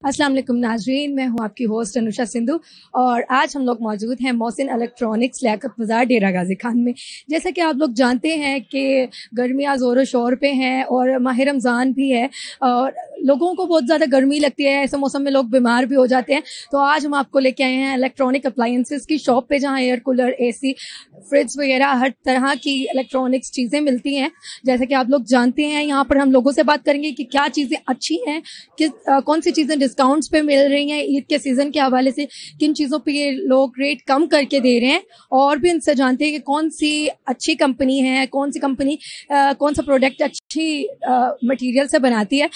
अस्सलाम वालेकुम नाजरीन, मैं हूं आपकी होस्ट अनुषा सिंधु और आज हम लोग मौजूद हैं मोहसिन इलेक्ट्रॉनिक्स लियाकत बाज़ार डेरा गाजी खान में। जैसा कि आप लोग जानते हैं कि गर्मियाँ ज़ोर शोर पे हैं और माह रमज़ान भी है और लोगों को बहुत ज़्यादा गर्मी लगती है। ऐसे मौसम में लोग बीमार भी हो जाते हैं। तो आज हम आपको लेके आए हैं इलेक्ट्रॉनिक अप्लायंसेस की शॉप पे, जहाँ एयर कूलर, AC, फ्रिज वगैरह हर तरह की इलेक्ट्रॉनिक्स चीज़ें मिलती हैं। जैसा कि आप लोग जानते हैं, यहाँ पर हम लोगों से बात करेंगे कि क्या चीज़ें अच्छी हैं, कौन सी चीज़ें डिस्काउंट्स पे मिल रही हैं, ईद के सीज़न के हवाले से किन चीज़ों पे ये लोग रेट कम करके दे रहे हैं, और भी इनसे जानते हैं कि कौन सी अच्छी कंपनी है, कौन सी कंपनी कौन सा प्रोडक्ट अच्छी मटेरियल से बनाती है।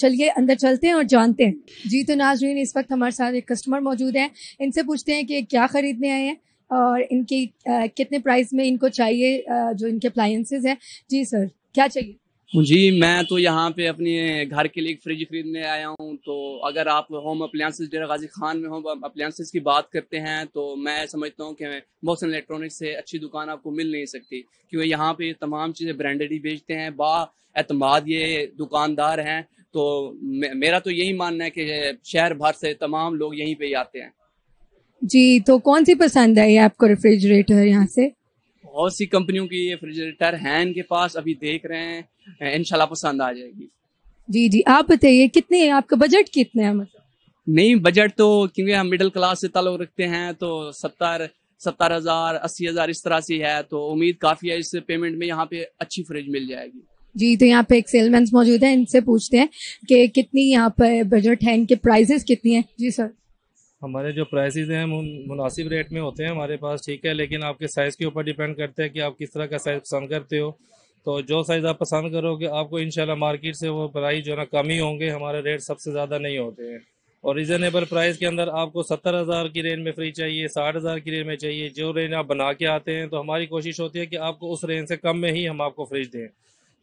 चलिए अंदर चलते हैं और जानते हैं। जी तो नाज़रीन, इस वक्त हमारे साथ एक कस्टमर मौजूद हैं। इनसे पूछते हैं कि क्या ख़रीदने आए हैं और इनकी कितने प्राइस में इनको चाहिए जो इनके अप्लायंसेस हैं। जी सर, क्या चाहिए? जी, मैं तो यहाँ पे अपने घर के लिए एक फ्रिज खरीदने आया हूँ। तो अगर आप होम अप्लायंसेस डेरा गाजी खान में होम अप्लायंसेस की बात करते हैं तो मैं समझता हूँ कि मोहसिन इलेक्ट्रॉनिक्स से अच्छी दुकान आपको मिल नहीं सकती, क्योंकि यहाँ पे तमाम चीज़ें ब्रांडेड ही बेचते हैं, एतमाद ये दुकानदार हैं। तो मेरा तो यही मानना है कि शहर भर से तमाम लोग यहीं पे ही आते हैं। जी, तो कौन सी पसंद आई आपको रेफ्रिजरेटर यहाँ से? बहुत सी कंपनियों की ये रेफ्रिजरेटर हैं इनके पास, अभी देख रहे हैं, इंशाल्लाह पसंद आ जाएगी। जी जी, आप बताइए कितने, आपका बजट कितना है? मतलब नहीं, बजट तो क्योंकि हम मिडिल क्लास से ताल्लुक रखते हैं तो 70,000 80,000 इस तरह से है, तो उम्मीद काफ़ी है इस पेमेंट में यहाँ पे अच्छी फ्रिज मिल जाएगी। जी, तो यहाँ पे एक सेलमैन मौजूद है, इनसे पूछते हैं कि कितनी यहाँ पर बजट है, इनके प्राइसेस कितनी है। जी सर। हमारे जो प्राइसेस हैं मुनासिब रेट में होते हैं हमारे पास, ठीक है, लेकिन आपके साइज़ के ऊपर डिपेंड करता है कि आप किस तरह का साइज़ पसंद करते हो। तो जो साइज़ आप पसंद करोगे आपको इंशाल्लाह मार्केट से वो प्राइस जो है ना कम ही होंगे, हमारे रेट सबसे ज़्यादा नहीं होते हैं। और रिजनेबल प्राइस के अंदर आपको 70,000 की रेंज में फ्री चाहिए, 60,000 की रेंज में चाहिए, जो रेंज आप बना के आते हैं, तो हमारी कोशिश होती है कि आपको उस रेंज से कम में ही हम आपको फ्रिज दें।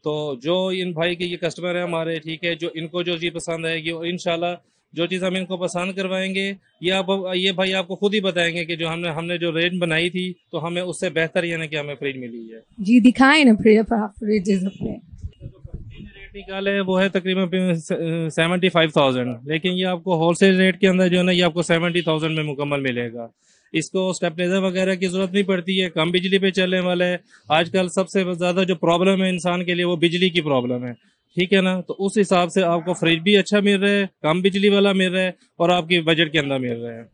तो जो इन भाई के ये कस्टमर है हमारे, ठीक है, जो इनको जो चीज़ पसंद आएगी और इंशाल्लाह जो चीज़ हम इनको पसंद करवाएंगे ये भाई आपको खुद ही बताएंगे कि जो हमने जो रेंज बनाई थी तो हमें उससे बेहतर यानी कि हमें फ्रिज मिली है। जी दिखाएं ना फ्रिजेस अपने। रेट निकाले वो है तकरीबन 75,000, लेकिन ये आपको होलसेल रेट के अंदर जो है ना ये आपको 70,000 में मुकम्मल मिलेगा। इसको स्टेबलाइजर वगैरह की जरूरत नहीं पड़ती है, कम बिजली पे चलने वाला है। आजकल सबसे ज्यादा जो प्रॉब्लम है इंसान के लिए वो बिजली की प्रॉब्लम है, ठीक है ना। तो उस हिसाब से आपको फ्रिज भी अच्छा मिल रहा है, कम बिजली वाला मिल रहा है और आपकी बजट के अंदर मिल रहा है।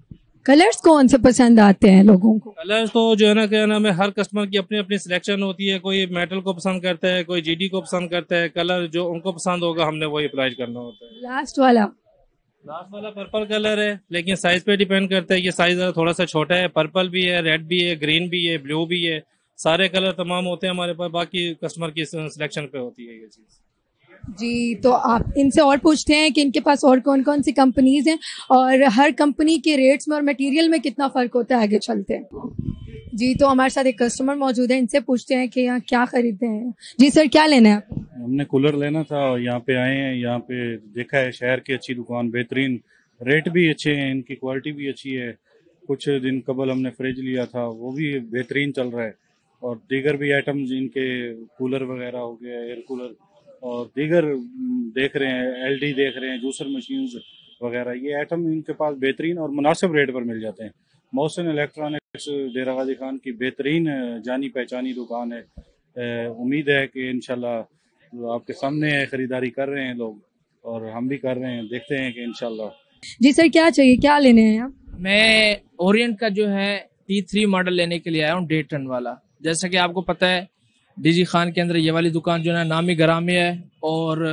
कलर्स कौन से पसंद आते हैं लोगों को? कलर्स तो जो है ना क्या नाम है, हर कस्टमर की अपनी अपनी सिलेक्शन होती है। कोई मेटल को पसंद करता है, कोई GD को पसंद करता है। कलर जो उनको पसंद होगा हमने वही अप्लाई करना होता है। लास्ट वाला पर्पल कलर है, लेकिन साइज पे डिपेंड करता है। ये साइज थोड़ा सा छोटा है, पर्पल भी है, रेड भी है, ग्रीन भी है, ब्लू भी है, सारे कलर तमाम होते हैं हमारे पास। बाकी कस्टमर की सिलेक्शन पे होती है ये चीज़। जी, तो आप इनसे और पूछते हैं कि इनके पास और कौन कौन सी कंपनीज हैं और हर कंपनी के रेट्स में और मटेरियल में कितना फ़र्क होता है। आगे चलते हैं। जी, तो हमारे साथ एक कस्टमर मौजूद है, इनसे पूछते हैं कि यहाँ क्या खरीदते हैं। जी सर, क्या लेना है आपको? हमने कूलर लेना था और यहाँ पे आए हैं। यहाँ पे देखा है शहर की अच्छी दुकान, बेहतरीन रेट भी अच्छे हैं, इनकी क्वालिटी भी अच्छी है। कुछ दिन कबल हमने फ्रिज लिया था, वो भी बेहतरीन चल रहा है। और दीगर भी आइटम्स इनके, कूलर वगैरह हो गया, एयर कूलर और दीगर देख रहे हैं, LD देख रहे हैं, जूसर मशीन वगैरह, ये आइटम इनके पास बेहतरीन और मुनासिब रेट पर मिल जाते हैं। मोहसिन इलेक्ट्रॉनिक्स डेरा गाजी खान की बेहतरीन जानी पहचानी दुकान है। उम्मीद है कि इंशाल्लाह आपके सामने खरीदारी कर रहे हैं लोग और हम भी कर रहे हैं, देखते हैं कि इंशाल्लाह। जी सर, क्या चाहिए, क्या लेने हैं आप? मैं ओरिएंट का जो है T3 मॉडल लेने के लिए आया हूँ, 1.5 टन वाला। जैसा कि आपको पता है DG खान के अंदर ये वाली दुकान जो है नामी गरामी है, और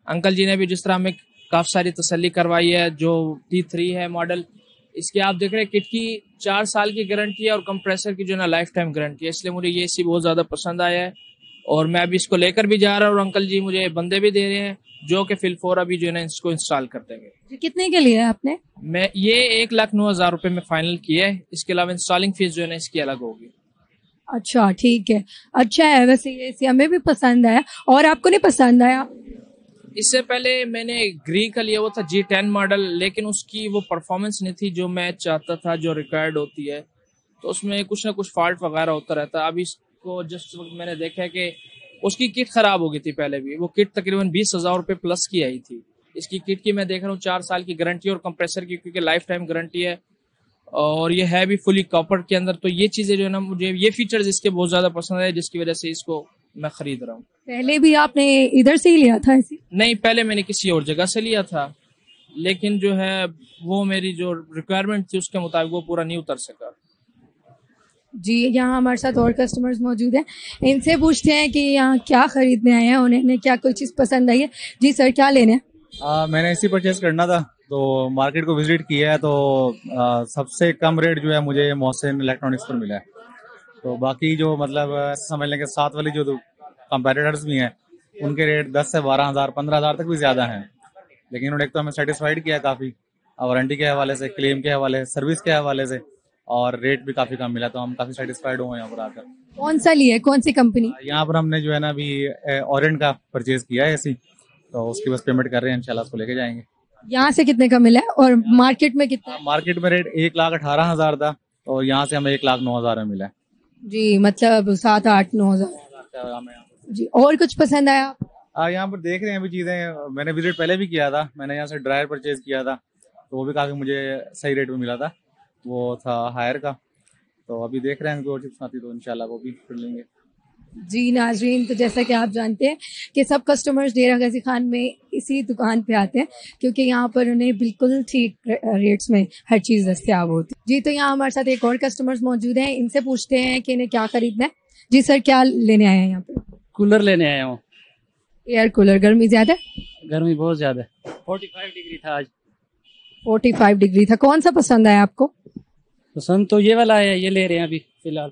अंकल जी ने भी जिस तरह हमें काफ़ी सारी तसल्ली करवाई है। जो T3 है मॉडल, इसकी आप देख रहे हैं किट की 4 साल की गारंटी है और कंप्रेसर की जो है ना लाइफ टाइम गारंटी है। इसलिए मुझे ये AC बहुत ज़्यादा पसंद आया है और मैं अभी इसको लेकर भी जा रहा हूँ और अंकल जी मुझे बंदे भी दे रहे हैं जो कि फिलफोर अभी जो है ना इसको इंस्टॉल कर देंगे। जी, कितने के लिए आपने? मैं ये 1,09,000 रुपये में फाइनल किया है। इसके अलावा इंस्टॉलिंग फीस जो है ना इसकी अलग होगी। अच्छा ठीक है, अच्छा है। वैसे ये AC हमें भी पसंद आया, और आपको नहीं पसंद आया? इससे पहले मैंने ग्री का लिया हुआ था G10 मॉडल, लेकिन उसकी वो परफॉर्मेंस नहीं थी जो मैं चाहता था, जो रिक्वायर्ड होती है। तो उसमें कुछ ना कुछ फॉल्ट वगैरह होता रहता है। अभी इसको जस्ट मैंने देखा है कि उसकी किट खराब हो गई थी पहले भी। वो किट तकरीबन 20,000 रुपये प्लस की आई थी, इसकी किट की मैं देख रहा हूँ 4 साल की गारंटी और कंप्रेसर की क्योंकि लाइफ टाइम गारंटी है, और ये है भी फुली कॉपर के अंदर। तो ये चीजें जो है ना, मुझे ये फीचर्स इसके बहुत ज्यादा पसंद है, जिसकी वजह से इसको मैं खरीद रहा हूँ। पहले भी आपने इधर से ही लिया था ऐसे? नहीं, पहले मैंने किसी और जगह से लिया था, लेकिन जो है वो मेरी जो रिक्वायरमेंट थी उसके मुताबिक वो पूरा नहीं उतर सका। जी, यहाँ हमारे साथ और कस्टमर्स मौजूद हैं, इनसे पूछते हैं कि यहाँ क्या खरीदने आए हैं, उन्हें क्या कोई चीज़ पसंद आई है। जी सर, क्या लेने हैं? मैंने इसी परचेज करना था, तो मार्केट को विजिट किया है, तो सबसे कम रेट जो है मुझे मोहसिन इलेक्ट्रॉनिक्स पर मिला है। तो बाकी जो मतलब समझ लें कि साथ वाली जो कंपेटिटर्स भी हैं उनके रेट 10 से 12,000 15,000 तक भी ज़्यादा हैं, लेकिन उन्होंने एक तो हमें सेटिस्फाइड किया काफ़ी, वारंटी के हवाले से, क्लेम के हवाले से, सर्विस के हवाले से, और रेट भी काफ़ी कम मिला, तो हम काफ़ी सेटिस्फाइड हुए यहाँ पर आकर। कौन सा लिया है, कौन सी कंपनी? यहाँ पर हमने जो है ना अभी ऑरेंज का परचेज किया है एसी, तो उसकी बस पेमेंट कर रहे हैं, इंशाल्लाह उसको लेके जाएंगे। यहाँ से कितने का मिला है और मार्केट में कितना? मार्केट में रेट 1,18,000 था, और यहाँ से हमें 1,09,000 में मिला है। जी, मतलब 7-8-9 हज़ार। जी, और कुछ पसंद आया? यहाँ पर देख रहे हैं अभी चीज़ें, मैंने विजिट पहले भी किया था, मैंने यहाँ से ड्रायर परचेज किया था, तो वो भी काफ़ी मुझे सही रेट में मिला था, वो था हायर का। तो अभी देख रहे हैं कोई चिप्स आती तो इंशाल्लाह वो भी कर लेंगे। जी नाजरीन, तो जैसा कि आप जानते हैं कि सब कस्टमर्स डेरा गाजी खान में इसी दुकान पे आते हैं, क्योंकि यहाँ पर उन्हें बिल्कुल ठीक रेट्स में हर चीज़ दस्तियाब होती है। जी, तो यहाँ हमारे साथ एक और कस्टमर्स मौजूद हैं, इनसे पूछते हैं कि इन्हें क्या खरीदना है। जी सर, क्या लेने आए हैं यहाँ पे? कूलर लेने आया हूँ। Air cooler. गर्मी ज़्यादा है? गर्मी बहुत ज़्यादा है, 45 डिग्री था आज। 45 डिग्री था। कौन सा पसंद आया आपको? पसंद तो ये वाला है, ये ले रहे हैं अभी फिलहाल।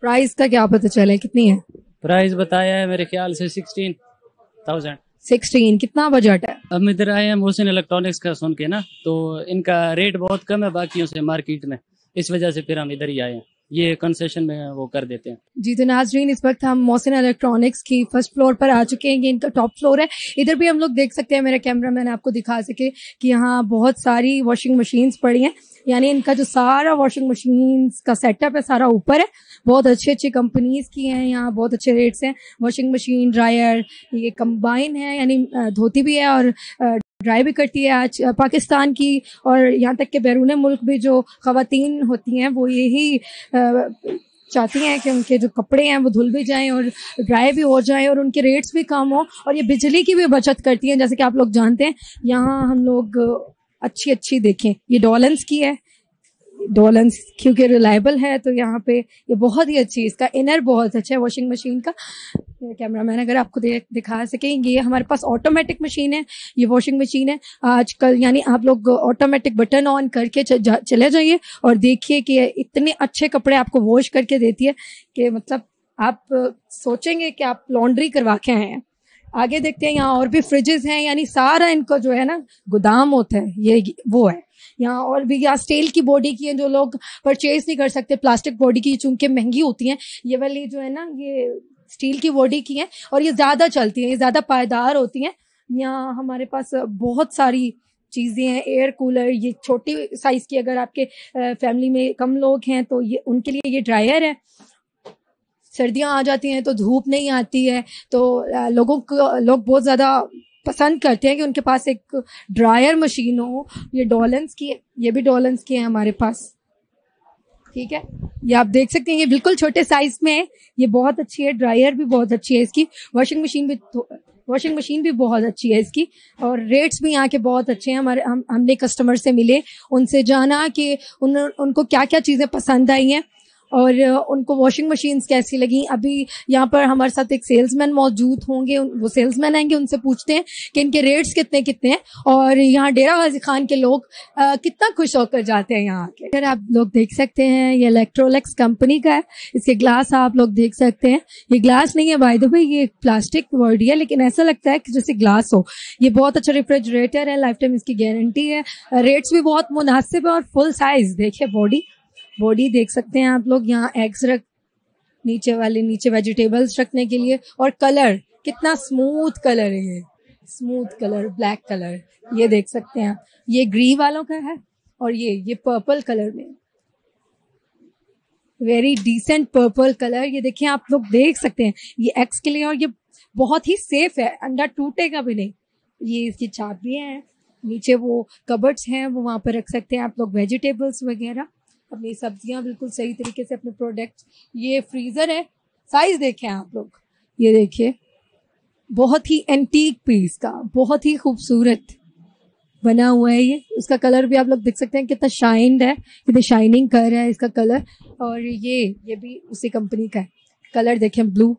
प्राइस का क्या पता चले, कितनी है? प्राइस बताया है मेरे ख्याल से 16,000। 16। कितना बजट है? हम इधर आए हैं मोहसिन इलेक्ट्रॉनिक्स का सुन के ना, तो इनका रेट बहुत कम है बाकियों से मार्केट में, इस वजह से फिर हम इधर ही आए हैं, ये कंसेशन में वो कर देते हैं। जी, तो नाजरीन, इस वक्त हम मोहसिन इलेक्ट्रॉनिक्स की फर्स्ट फ्लोर पर आ चुके हैं। ये इनका टॉप फ्लोर है। इधर भी हम लोग देख सकते हैं, मेरा कैमरामैन आपको दिखा सके कि यहाँ बहुत सारी वॉशिंग मशीन्स पड़ी हैं, यानी इनका जो सारा वॉशिंग मशीन्स का सेटअप है सारा ऊपर है। बहुत अच्छी अच्छी कंपनीज की हैं, यहाँ बहुत अच्छे रेट्स हैं। वॉशिंग मशीन, ड्रायर, ये कंबाइन है, यानी धोती भी है और ड्राई भी करती है। आज पाकिस्तान की और यहाँ तक के बैरून मुल्क भी जो ख़वातीन होती हैं वो यही चाहती हैं कि उनके जो कपड़े हैं वो धुल भी जाएं और ड्राई भी हो जाएं और उनके रेट्स भी कम हो, और ये बिजली की भी बचत करती हैं। जैसे कि आप लोग जानते हैं, यहाँ हम लोग अच्छी देखें, ये डॉलन्स की है। डॉलन्स क्योंकि रिलायबल है, तो यहाँ पे ये बहुत ही अच्छी, इसका इनर बहुत अच्छा है वॉशिंग मशीन का। कैमरामैन अगर आपको दिखा सकेंगे, ये हमारे पास ऑटोमेटिक मशीन है, ये वॉशिंग मशीन है आजकल, यानी आप लोग ऑटोमेटिक बटन ऑन करके चले जाइए और देखिए कि इतने अच्छे कपड़े आपको वॉश करके देती है कि मतलब आप सोचेंगे कि आप लॉन्ड्री करवा के आए हैं। आगे देखते हैं, यहाँ और भी फ्रिजेस हैं, यानी सारा इनको जो है ना गोदाम होता है, ये वो है। यहाँ और भी यहाँ स्टील की बॉडी की है, जो लोग परचेज नहीं कर सकते प्लास्टिक बॉडी की, चूंकि महंगी होती हैं। ये वाली जो है ना, ये स्टील की बॉडी की है और ये ज़्यादा चलती हैं, ये ज़्यादा पायदार होती हैं। यहाँ हमारे पास बहुत सारी चीज़ें हैं। एयर कूलर, ये छोटी साइज़ की, अगर आपके फैमिली में कम लोग हैं तो ये उनके लिए ये ड्रायर है। सर्दियाँ आ जाती हैं तो धूप नहीं आती है, तो लोग बहुत ज़्यादा पसंद करते हैं कि उनके पास एक ड्रायर मशीन हो। ये डॉलन्स की है, ये भी डॉलन्स की है हमारे पास, ठीक है। ये आप देख सकते हैं, ये बिल्कुल छोटे साइज में है, ये बहुत अच्छी है। ड्रायर भी बहुत अच्छी है इसकी, वॉशिंग मशीन भी बहुत अच्छी है इसकी, और रेट्स भी यहाँ के बहुत अच्छे हैं। हमने कस्टमर से मिले, उनसे जाना कि उनको क्या क्या चीज़ें पसंद आई हैं और उनको वॉशिंग मशीन्स कैसी लगी। अभी यहाँ पर हमारे साथ एक सेल्समैन मौजूद होंगे, वो सेल्समैन आएंगे, उनसे पूछते हैं कि इनके रेट्स कितने कितने हैं और यहाँ डेरा गाजी खान के लोग कितना खुश होकर जाते हैं यहाँ आके। अगर आप लोग देख सकते हैं, ये इलेक्ट्रोलक्स कंपनी का है, इसके ग्लास आप लोग देख सकते हैं। ये ग्लास नहीं है बाय द वे, ये प्लास्टिक बॉडी है, लेकिन ऐसा लगता है कि जैसे ग्लास हो। ये बहुत अच्छा रेफ्रिजरेटर है, लाइफ टाइम इसकी गारंटी है। रेट्स भी बहुत मुनासिब है और फुल साइज। देखिए बॉडी देख सकते हैं आप लोग। यहाँ एग्स नीचे वेजिटेबल्स रखने के लिए, और कलर कितना स्मूथ कलर है, ये स्मूथ कलर, ब्लैक कलर, ये देख सकते हैं आप। ये ग्री वालों का है और ये पर्पल कलर में, वेरी डिसेंट पर्पल कलर। ये देखिए आप लोग देख सकते हैं, ये एग्स के लिए, और ये बहुत ही सेफ है, अंडा टूटेगा भी नहीं। ये इसकी चाबियाँ हैं, नीचे वो कबर्ड्स हैं, वो वहाँ पर रख सकते हैं आप लोग वेजिटेबल्स वगैरह, अपनी सब्जियां बिल्कुल सही तरीके से, अपने प्रोडक्ट्स। ये फ्रीज़र है, साइज़ देखें आप लोग, ये देखिए, बहुत ही एंटीक पीस का, बहुत ही खूबसूरत बना हुआ है ये। उसका कलर भी आप लोग देख सकते हैं कितना शाइंड है, कितनी शाइनिंग कर रहा है इसका कलर। और ये भी उसी कंपनी का है, कलर देखें ब्लू,